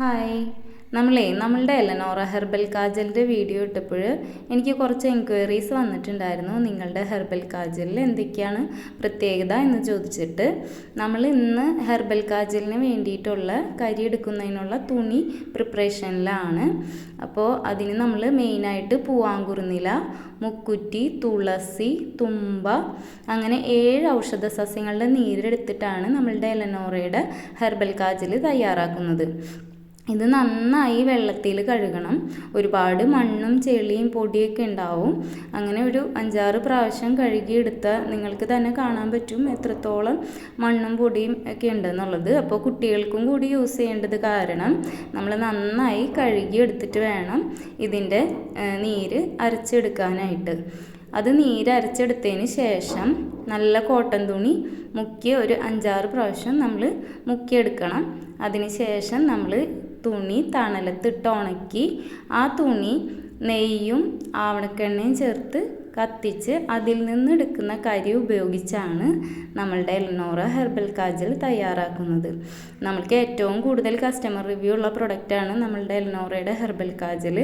Hi. നമ്മളുടെ എലനോറ herbal കാജലിൻ്റെ video ഇട്ടപ്പോൾ എനിക്ക് കുറച്ച് എൻക്വയറീസ് വന്നിട്ടുണ്ടായിരുന്നു. നിങ്ങളുടെ ഹെർബൽ കാജലിൽ എന്തൊക്കെയാണ് പ്രത്യേകത എന്ന് ചോദിച്ചിട്ട്. നമ്മൾ ഇന്ന് ഹെർബൽ കാജലിന് വേണ്ടിയിട്ടുള്ള കരി എടുക്കുന്നതിനുള്ള തുണി പ്രിപ്പറേഷനിലാണ്. അപ്പോൾ അതിന് നമ്മൾ മെയിനായിട്ട് പൂവാങ്കുറുനില, മുക്കുറ്റി, തുളസി, തുമ്പ അങ്ങനെ 7 ഔഷധ സസ്യങ്ങളുടെ നീരെടുത്തിട്ടാണ് നമ്മളുടെ എലനോറയുടെ ഹെർബൽ കാജൽ തയ്യാറാക്കുന്നത്. ഇത് നന്നായി വെള്ളത്തിൽ കഴുകണം. ഒരുപാട് മണ്ണും ചെളിയും പൊടിയൊക്കെ ഉണ്ടാവും. അങ്ങനെ ഒരു 5-6 പ്രാവശ്യം കഴുകിയെടുത്താൽ നിങ്ങൾക്ക് തന്നെ കാണാൻ പറ്റും എത്രത്തോളം മണ്ണും പൊടിയും ഒക്കെ ഉണ്ടെന്നുള്ളത്. അപ്പോൾ കുട്ടികൾക്കും കൂടി യൂസ് ചെയ്യേണ്ടത് കാരണം നമ്മൾ നന്നായി കഴുകിയെടുത്തിട്ട് വേണം ഇതിൻ്റെ നീര് അരച്ചെടുക്കാനായിട്ട്. അത് നീരരച്ചെടുത്തതിന് ശേഷം നല്ല കോട്ടൺ തുണി മുക്കി ഒരു 5-6 പ്രാവശ്യം നമ്മൾ മുക്കിയെടുക്കണം. അതിന് ശേഷം നമ്മൾ തുണി തണലത്തിട്ട് ഉണക്കി ആ തുണി നെയ്യും ആവണക്കെണ്ണയും ചേർത്ത് കത്തിച്ച് അതിൽ നിന്ന് എടുക്കുന്ന കരി ഉപയോഗിച്ചാണ് നമ്മളുടെ എലനോറ ഹെർബൽ കാജൽ തയ്യാറാക്കുന്നത്. നമ്മൾക്ക് ഏറ്റവും കൂടുതൽ കസ്റ്റമർ റിവ്യൂ ഉള്ള പ്രൊഡക്റ്റാണ് നമ്മളുടെ എലനോറയുടെ ഹെർബൽ കാജൽ.